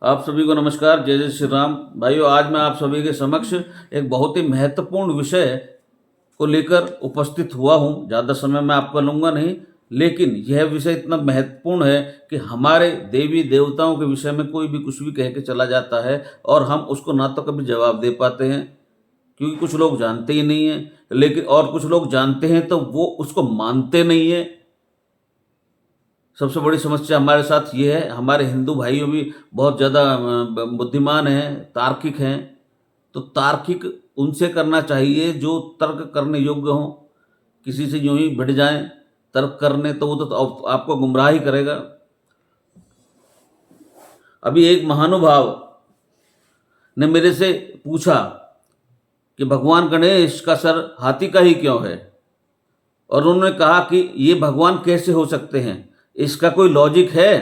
आप सभी को नमस्कार। जय जय श्री राम। भाइयों, आज मैं आप सभी के समक्ष एक बहुत ही महत्वपूर्ण विषय को लेकर उपस्थित हुआ हूं। ज़्यादा समय मैं आपका लूँगा नहीं, लेकिन यह विषय इतना महत्वपूर्ण है कि हमारे देवी देवताओं के विषय में कोई भी कुछ भी कह के चला जाता है और हम उसको ना तो कभी जवाब दे पाते हैं, क्योंकि कुछ लोग जानते ही नहीं हैं, लेकिन और कुछ लोग जानते हैं तो वो उसको मानते नहीं हैं। सबसे बड़ी समस्या हमारे साथ ये है। हमारे हिंदू भाइयों भी बहुत ज़्यादा बुद्धिमान हैं, तार्किक हैं। तो तार्किक उनसे करना चाहिए जो तर्क करने योग्य हों। किसी से यूं ही भिड़ जाएं तर्क करने, तो वो तो आपको गुमराह ही करेगा। अभी एक महानुभाव ने मेरे से पूछा कि भगवान गणेश का सर हाथी का ही क्यों है, और उन्होंने कहा कि ये भगवान कैसे हो सकते हैं, इसका कोई लॉजिक है,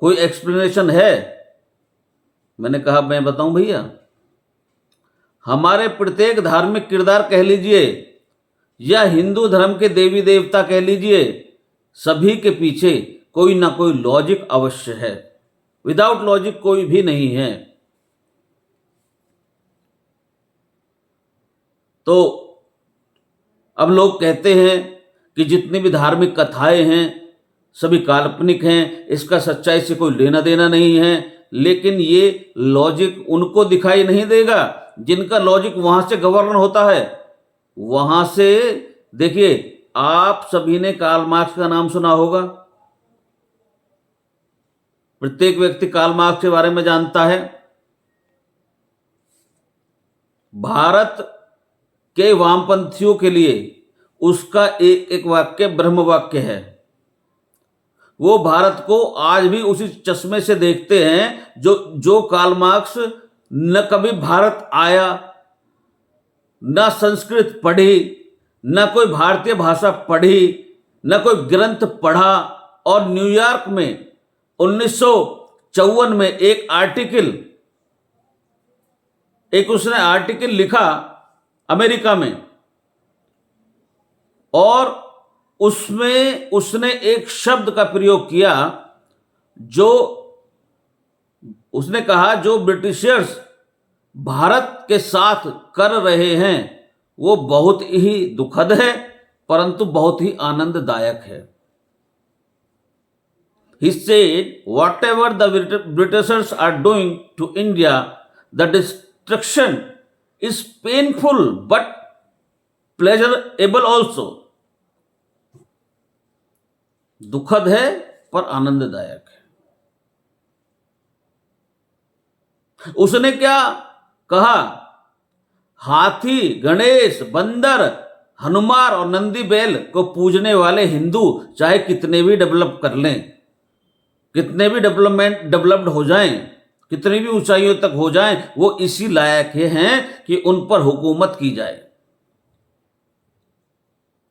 कोई एक्सप्लेनेशन है। मैंने कहा मैं बताऊं भैया, हमारे प्रत्येक धार्मिक किरदार कह लीजिए या हिंदू धर्म के देवी देवता कह लीजिए, सभी के पीछे कोई ना कोई लॉजिक अवश्य है। विदाउट लॉजिक कोई भी नहीं है। तो अब लोग कहते हैं कि जितनी भी धार्मिक कथाएं हैं सभी काल्पनिक हैं, इसका सच्चाई से कोई लेना देना नहीं है। लेकिन ये लॉजिक उनको दिखाई नहीं देगा जिनका लॉजिक वहां से गवर्न होता है। वहां से देखिए, आप सभी ने कार्ल मार्क्स का नाम सुना होगा। प्रत्येक व्यक्ति कार्ल मार्क्स के बारे में जानता है। भारत के वामपंथियों के लिए उसका एक एक वाक्य ब्रह्म वाक्य है। वो भारत को आज भी उसी चश्मे से देखते हैं जो कार्ल मार्क्स न कभी भारत आया, न संस्कृत पढ़ी, न कोई भारतीय भाषा पढ़ी, न कोई ग्रंथ पढ़ा, और न्यूयॉर्क में 1954 में उसने आर्टिकल लिखा अमेरिका में, और उसमें उसने एक शब्द का प्रयोग किया जो उसने कहा, जो ब्रिटिशर्स भारत के साथ कर रहे हैं वो बहुत ही दुखद है, परंतु बहुत ही आनंददायक है। He said, whatever the Britishers are doing to India, the destruction is painful but pleasurable also. दुखद है पर आनंददायक है। उसने क्या कहा? हाथी, गणेश, बंदर, हनुमान और नंदी बैल को पूजने वाले हिंदू चाहे कितने भी डेवलप कर लें, कितने भी डेवलप्ड हो जाएं, कितनी भी ऊंचाइयों तक हो जाएं, वो इसी लायक हैं कि उन पर हुकूमत की जाए।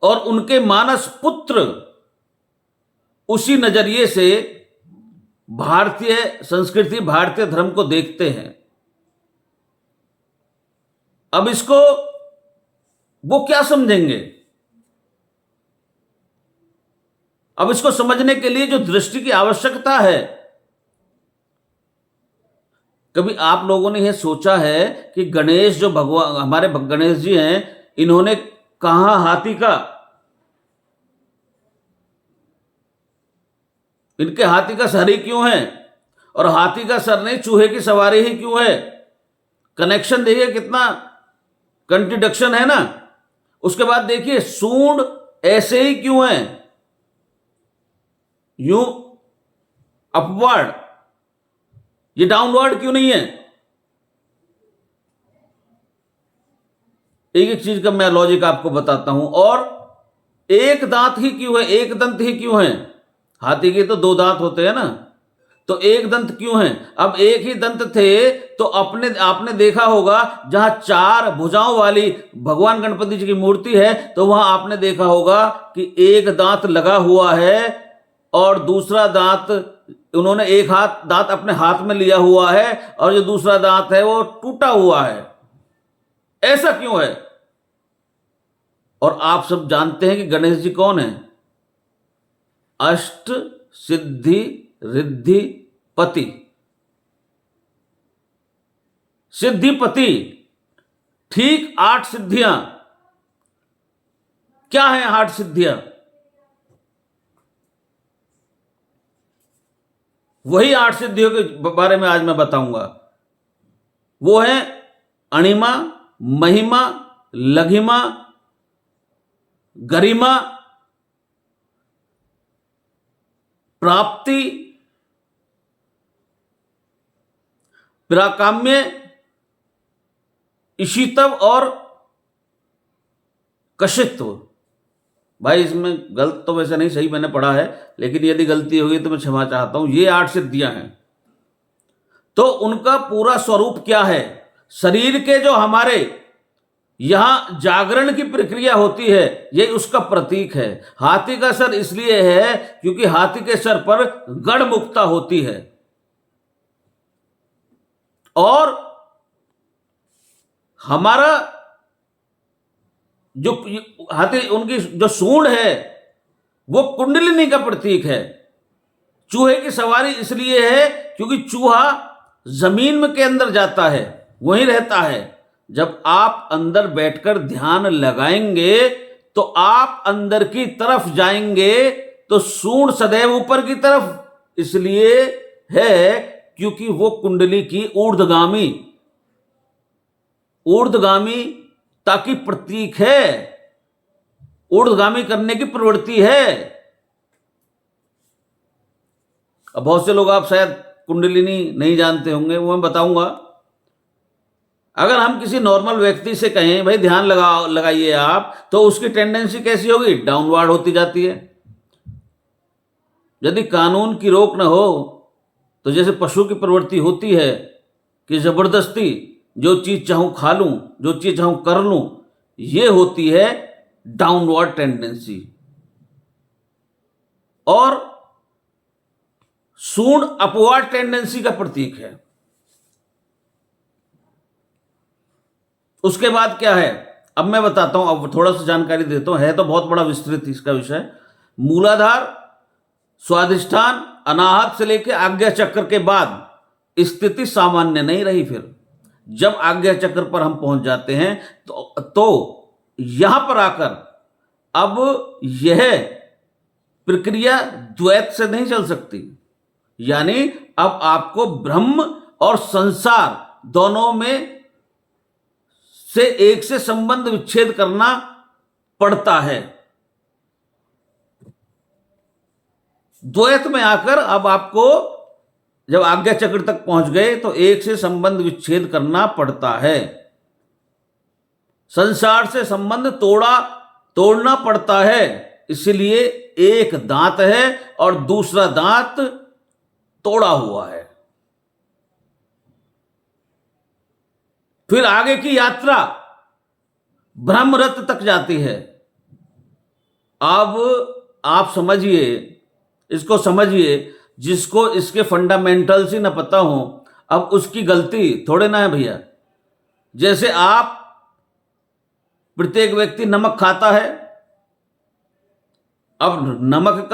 और उनके मानस पुत्र उसी नजरिए से भारतीय संस्कृति, भारतीय धर्म को देखते हैं। अब इसको वो क्या समझेंगे? अब इसको समझने के लिए जो दृष्टि की आवश्यकता है, कभी आप लोगों ने यह सोचा है कि गणेश जो भगवान हमारे गणेश जी हैं, इन्होंने कहा हाथी का, इनके हाथी का सर ही क्यों है, और हाथी का सर नहीं चूहे की सवारी ही क्यों है? कनेक्शन देखिए, कितना कंट्रडिक्शन है ना। उसके बाद देखिए, सूंड ऐसे ही क्यों है, यूं अपवर्ड, ये डाउनवर्ड क्यों नहीं है? एक एक चीज का मैं लॉजिक आपको बताता हूं। और एक दांत ही क्यों है, एक दंत ही क्यों है? हाथी के तो दो दांत होते हैं ना, तो एक दंत क्यों है? अब एक ही दंत थे तो आपने देखा होगा जहां चार भुजाओं वाली भगवान गणपति जी की मूर्ति है, तो वहां आपने देखा होगा कि एक दांत लगा हुआ है और दूसरा दांत, उन्होंने एक दांत अपने हाथ में लिया हुआ है और जो दूसरा दांत है वो टूटा हुआ है। ऐसा क्यों है? और आप सब जानते हैं कि गणेश जी कौन है? अष्ट सिद्धि रिद्धि पति। सिद्धिपति, ठीक 8 सिद्धियां। क्या है 8 सिद्धियां? वही 8 सिद्धियों के बारे में आज मैं बताऊंगा। वो है अणिमा, महिमा, लघिमा, गरिमा, प्राप्ति, प्राकाम्य, इशितव और कशित्व। भाई इसमें गलत तो वैसे नहीं, सही मैंने पढ़ा है, लेकिन यदि गलती होगी तो मैं क्षमा चाहता हूं। ये 8 सिद्धियां हैं। तो उनका पूरा स्वरूप क्या है? शरीर के जो हमारे यहां जागरण की प्रक्रिया होती है, ये उसका प्रतीक है। हाथी का सर इसलिए है क्योंकि हाथी के सर पर गढ़ मुक्ता होती है, और हमारा जो हाथी, उनकी जो सूंड है वो कुंडलिनी का प्रतीक है। चूहे की सवारी इसलिए है क्योंकि चूहा जमीन के अंदर जाता है, वहीं रहता है। जब आप अंदर बैठकर ध्यान लगाएंगे तो आप अंदर की तरफ जाएंगे, तो सूंड सदैव ऊपर की तरफ इसलिए है क्योंकि वो कुंडली की ऊर्ध्वगामी ताकि प्रतीक है, ऊर्ध्वगामी करने की प्रवृत्ति है। अब बहुत से लोग आप शायद कुंडलिनी नहीं जानते होंगे, वो मैं बताऊंगा। अगर हम किसी नॉर्मल व्यक्ति से कहें भाई ध्यान लगाइए आप, तो उसकी टेंडेंसी कैसी होगी? डाउनवर्ड होती जाती है। यदि कानून की रोक न हो तो जैसे पशु की प्रवृत्ति होती है कि जबरदस्ती जो चीज चाहूं खा लूं, जो चीज चाहूं कर लूं, ये होती है डाउनवर्ड टेंडेंसी। और सूंड अपवर्ड टेंडेंसी का प्रतीक है। उसके बाद क्या है अब मैं बताता हूं, अब थोड़ा सा जानकारी देता हूं, है तो बहुत बड़ा विस्तृत इसका विषय। मूलाधार, स्वाधिष्ठान, अनाहत से लेकर आज्ञा चक्र के बाद स्थिति सामान्य नहीं रही। फिर जब आज्ञा चक्र पर हम पहुंच जाते हैं तो यहां पर आकर अब यह प्रक्रिया द्वैत से नहीं चल सकती। यानी अब आपको ब्रह्म और संसार दोनों में से एक से संबंध विच्छेद करना पड़ता है। द्वैत में आकर अब आपको जब आज्ञा चक्र तक पहुंच गए तो एक से संबंध विच्छेद करना पड़ता है। संसार से संबंध तोड़ना पड़ता है। इसलिए एक दांत है और दूसरा दांत तोड़ा हुआ है। फिर आगे की यात्रा ब्रह्मरथ तक जाती है। अब आप समझिए, इसको समझिए, जिसको इसके फंडामेंटल्स ही ना पता हो, अब उसकी गलती थोड़े ना है भैया। जैसे आप, प्रत्येक व्यक्ति नमक खाता है। अब नमक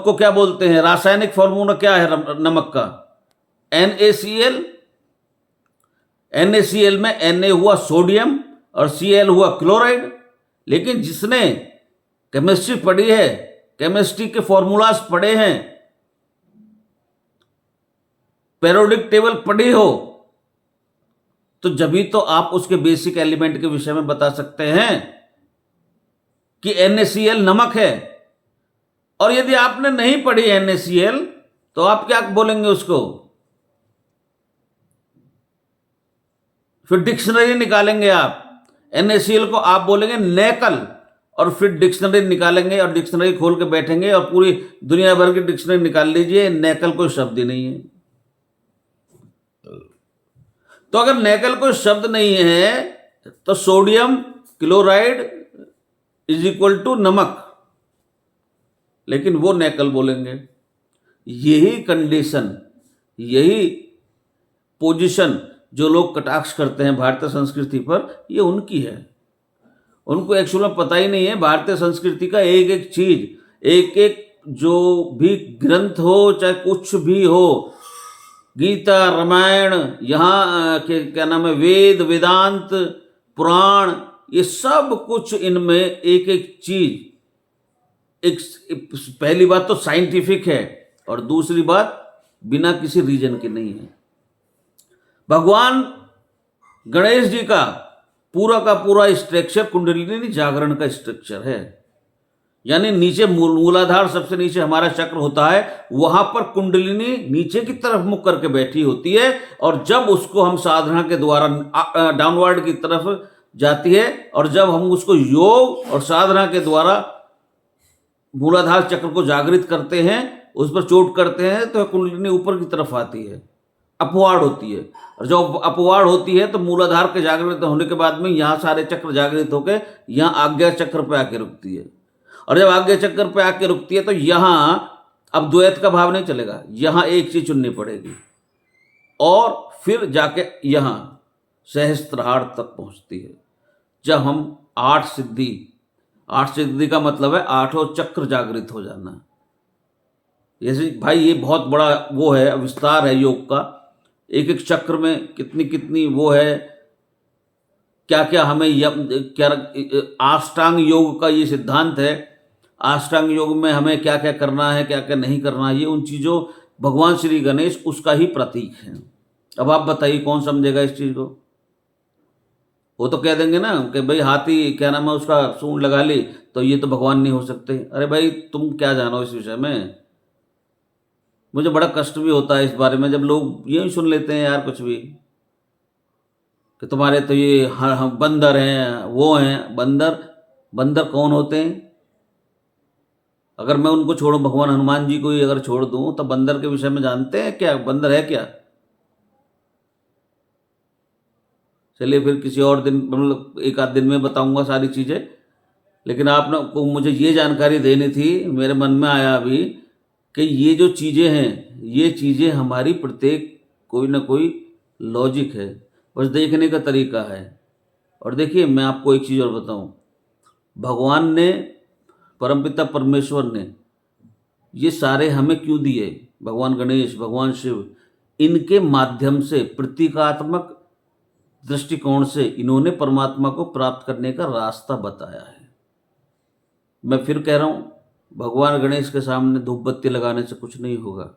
को क्या बोलते हैं, रासायनिक फॉर्मूला क्या है नमक का? NaCl। NaCl में Na हुआ सोडियम और Cl हुआ क्लोराइड। लेकिन जिसने केमिस्ट्री पढ़ी है, केमिस्ट्री के फॉर्मूलाज पढ़े हैं, पेरियोडिक टेबल पढ़ी हो, तो जभी तो आप उसके बेसिक एलिमेंट के विषय में बता सकते हैं कि NaCl नमक है। और यदि आपने नहीं पढ़ी NaCl तो आप क्या बोलेंगे उसको? फिर डिक्शनरी निकालेंगे आप। NaCl को आप बोलेंगे नेकल, और फिर डिक्शनरी निकालेंगे और डिक्शनरी खोल के बैठेंगे और पूरी दुनिया भर की डिक्शनरी निकाल लीजिए, नेकल कोई शब्द ही नहीं है। तो अगर नेकल कोई शब्द नहीं है तो sodium chloride is equal to नमक, लेकिन वो नेकल बोलेंगे। यही कंडीशन, यही पोजीशन जो लोग कटाक्ष करते हैं भारतीय संस्कृति पर, ये उनकी है। उनको एक्चुअली पता ही नहीं है भारतीय संस्कृति का एक एक चीज, एक एक जो भी ग्रंथ हो, चाहे कुछ भी हो, गीता, रामायण, यहाँ के क्या नाम है, वेद, वेदांत, पुराण, ये सब कुछ इनमें एक एक चीज, एक पहली बात तो साइंटिफिक है और दूसरी बात बिना किसी रीजन के नहीं है। भगवान गणेश जी का पूरा स्ट्रक्चर कुंडलिनी जागरण का स्ट्रक्चर है। यानी नीचे मूलाधार, सबसे नीचे हमारा चक्र होता है, वहां पर कुंडलिनी नीचे की तरफ मुख करके बैठी होती है और जब उसको हम साधना के द्वारा डाउनवर्ड की तरफ जाती है और जब हम उसको योग और साधना के द्वारा मूलाधार चक्र को जागृत करते हैं, उस पर चोट करते हैं, तो कुंडलिनी ऊपर की तरफ आती है, अपवाड़ होती है। और जब अपवाड़ होती है तो मूलाधार के जागृत होने के बाद में यहाँ सारे चक्र जागृत होकर यहाँ आज्ञा चक्र पे आके रुकती है। और जब आज्ञा चक्र पे आके रुकती है तो यहाँ अब द्वैत का भाव नहीं चलेगा, यहाँ एक चीज चुननी पड़ेगी और फिर जाके यहाँ सहस्त्रार तक पहुंचती है। जब हम 8 सिद्धि का मतलब है 8 चक्र जागृत हो जाना। जैसे भाई ये बहुत बड़ा वो है, विस्तार है योग का, एक एक चक्र में कितनी कितनी वो है, क्या क्या हमें क्या अष्टांग योग का ये सिद्धांत है, अष्टांग योग में हमें क्या क्या करना है, क्या क्या नहीं करना है, ये उन चीज़ों भगवान श्री गणेश उसका ही प्रतीक है। अब आप बताइए कौन समझेगा इस चीज़ को? वो तो कह देंगे ना कि भाई हाथी क्या नाम है उसका सूंड लगा ली तो ये तो भगवान नहीं हो सकते। अरे भाई तुम क्या जानो इस विषय में? मुझे बड़ा कष्ट भी होता है इस बारे में जब लोग यही सुन लेते हैं यार कुछ भी, कि तुम्हारे तो ये हम बंदर हैं, वो हैं। बंदर कौन होते हैं? अगर मैं उनको छोड़ूं, भगवान हनुमान जी को ही अगर छोड़ दूं, तो बंदर के विषय में जानते हैं क्या? बंदर है क्या? चलिए फिर किसी और दिन, मतलब एक आध दिन में बताऊंगा सारी चीज़ें। लेकिन आपने को मुझे ये जानकारी देनी थी, मेरे मन में आया अभी कि ये जो चीज़ें हैं, ये चीज़ें हमारी प्रत्येक कोई ना कोई लॉजिक है, बस देखने का तरीका है। और देखिए मैं आपको एक चीज़ और बताऊं, भगवान ने, परमपिता परमेश्वर ने ये सारे हमें क्यों दिए? भगवान गणेश, भगवान शिव, इनके माध्यम से, प्रतीकात्मक दृष्टिकोण से इन्होंने परमात्मा को प्राप्त करने का रास्ता बताया है। मैं फिर कह रहा हूं, भगवान गणेश के सामने धूप बत्ती लगाने से कुछ नहीं होगा।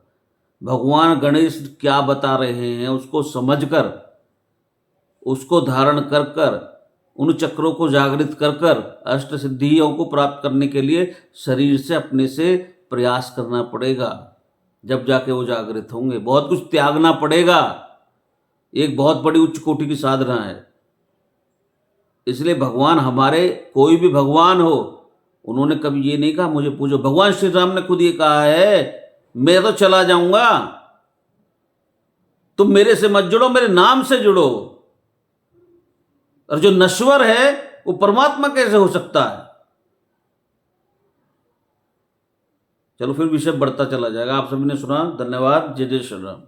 भगवान गणेश क्या बता रहे हैं उसको समझकर, उसको धारण कर कर, उन चक्रों को जागृत कर कर अष्ट सिद्धियों को प्राप्त करने के लिए शरीर से, अपने से प्रयास करना पड़ेगा। जब जाके वो जागृत होंगे, बहुत कुछ त्यागना पड़ेगा। एक बहुत बड़ी उच्च कोटि की साधना है। इसलिए भगवान हमारे, कोई भी भगवान हो, उन्होंने कभी ये नहीं कहा मुझे पूजो। भगवान श्री राम ने खुद ये कहा है, मैं तो चला जाऊंगा, तुम मेरे से मत जुड़ो, मेरे नाम से जुड़ो। और जो नश्वर है वो परमात्मा कैसे हो सकता है? चलो फिर विषय बढ़ता चला जाएगा। आप सभी ने सुना, धन्यवाद। जय जय श्री राम।